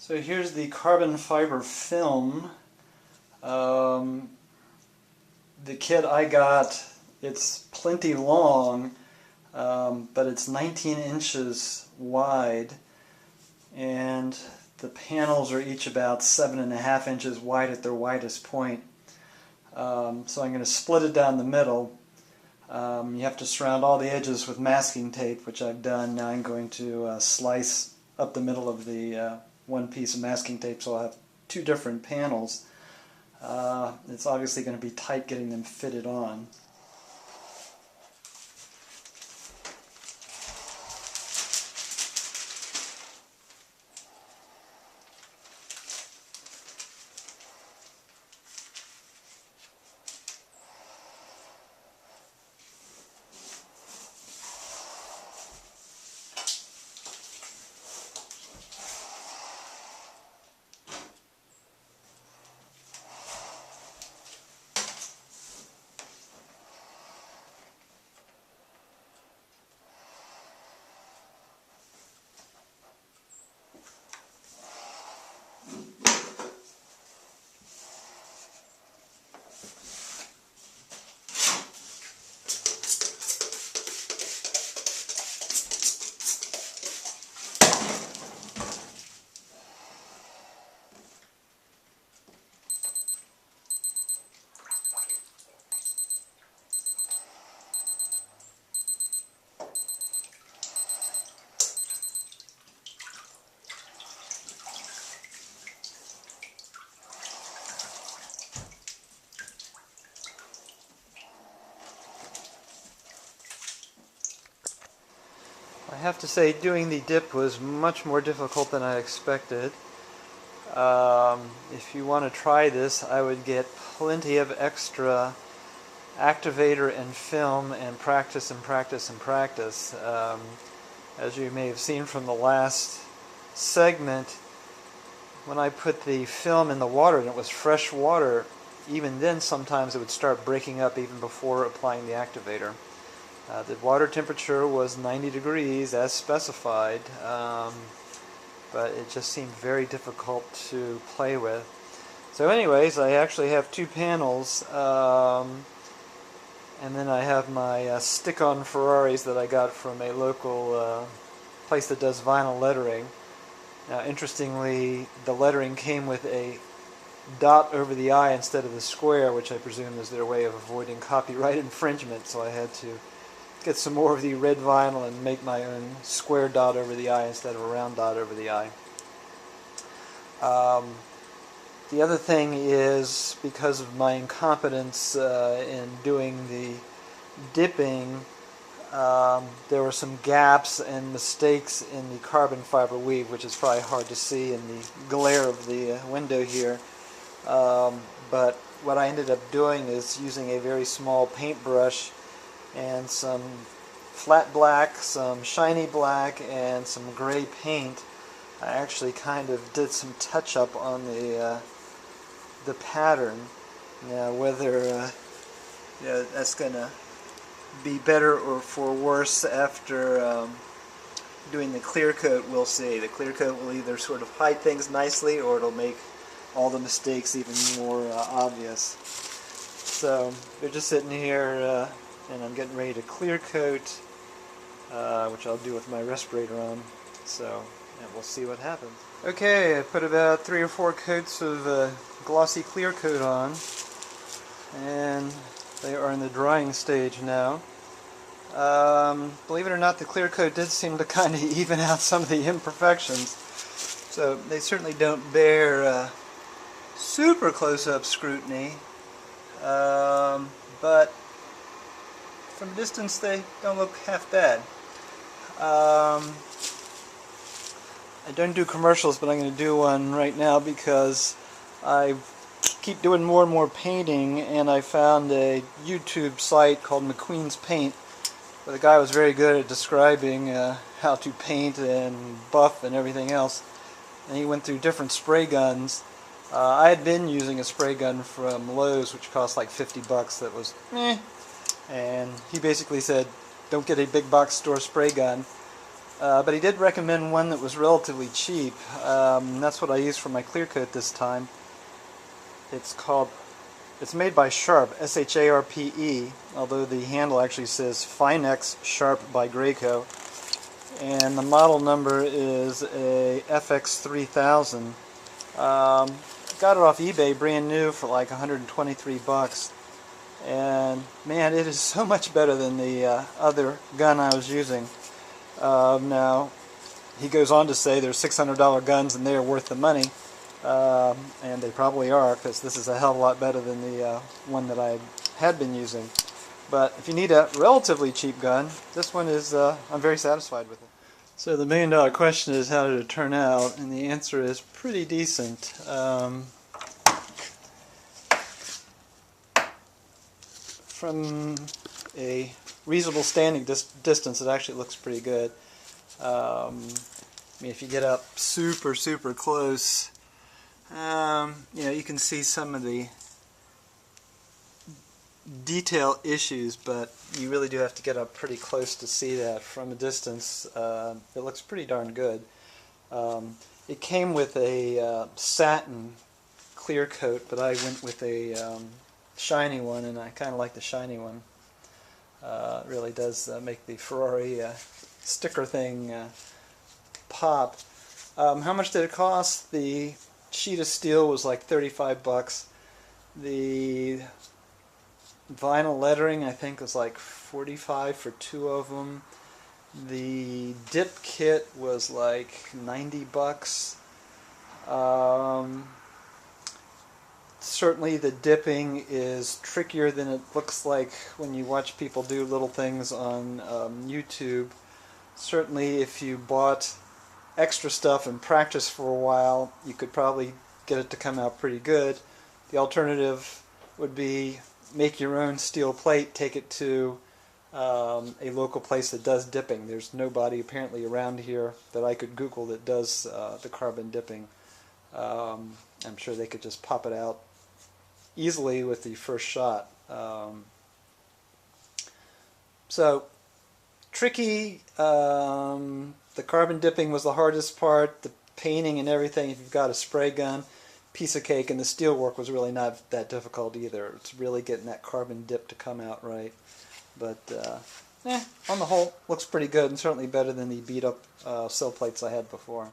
So here's the carbon fiber film. The kit I got, it's plenty long, but it's 19 inches wide, and the panels are each about 7.5 inches wide at their widest point. So I'm going to split it down the middle. You have to surround all the edges with masking tape, which I've done. Now I'm going to slice up the middle of the one piece of masking tape, so I'll have two different panels. It's obviously going to be tight getting them fitted on. I have to say, doing the dip was much more difficult than I expected. If you want to try this, I would get plenty of extra activator and film and practice and practice and practice. As you may have seen from the last segment, when I put the film in the water and it was fresh water, even then sometimes it would start breaking up even before applying the activator. The water temperature was 90 degrees as specified, but it just seemed very difficult to play with. So anyways, I actually have two panels, and then I have my stick-on Ferraris that I got from a local place that does vinyl lettering. Now interestingly, the lettering came with a dot over the I instead of the square, which I presume is their way of avoiding copyright infringement, so I had to get some more of the red vinyl and make my own square dot over the I instead of a round dot over the I. The other thing is, because of my incompetence in doing the dipping, there were some gaps and mistakes in the carbon fiber weave, which is probably hard to see in the glare of the window here. But what I ended up doing is using a very small paintbrush and some flat black, some shiny black, and some gray paint. I actually kind of did some touch-up on the pattern. Now, whether that's going to be better or for worse after doing the clear coat, we'll see. The clear coat will either sort of hide things nicely, or it'll make all the mistakes even more obvious. So they're just sitting here, and I'm getting ready to clear coat, which I'll do with my respirator on. So and we'll see what happens. Okay, I put about 3 or 4 coats of glossy clear coat on, and they are in the drying stage now. Believe it or not, the clear coat did seem to kind of even out some of the imperfections. So they certainly don't bear super close-up scrutiny, but from a distance they don't look half bad. I don't do commercials, but I'm going to do one right now because I keep doing more and more painting, and I found a YouTube site called McQueen's Paint, where the guy was very good at describing how to paint and buff and everything else. And he went through different spray guns. I had been using a spray gun from Lowe's, which cost like $50. That was and he basically said, don't get a big box store spray gun. But he did recommend one that was relatively cheap. That's what I used for my clear coat this time. It's made by Sharp, S-H-A-R-P-E, although the handle actually says Finex Sharp by Graco. And the model number is a FX3000. Got it off eBay brand new for like 123 bucks. And man, it is so much better than the other gun I was using. Now, he goes on to say there's $600 guns and they're worth the money. And they probably are, because this is a hell of a lot better than the one that I had been using. But if you need a relatively cheap gun, this one is, I'm very satisfied with it. So the million-dollar question is, how did it turn out? And the answer is pretty decent. From a reasonable standing distance, it actually looks pretty good. I mean, if you get up super close, you can see some of the detail issues, but you really do have to get up pretty close to see that. From a distance, it looks pretty darn good. It came with a satin clear coat, but I went with a shiny one, and I kind of like the shiny one. It really does make the Ferrari sticker thing pop. How much did it cost? The sheet of steel was like 35 bucks. The vinyl lettering, I think, was like 45 for two of them. The dip kit was like 90 bucks. Certainly the dipping is trickier than it looks like when you watch people do little things on YouTube. Certainly if you bought extra stuff and practiced for a while, you could probably get it to come out pretty good. The alternative would be make your own steel plate, take it to a local place that does dipping. There's nobody apparently around here that I could Google that does the carbon dipping. I'm sure they could just pop it out easily with the first shot. So tricky. The carbon dipping was the hardest part. The painting and everything, if you've got a spray gun, piece of cake. And the steel work was really not that difficult either. It's really getting that carbon dip to come out right. But on the whole, looks pretty good, and certainly better than the beat up sill plates I had before.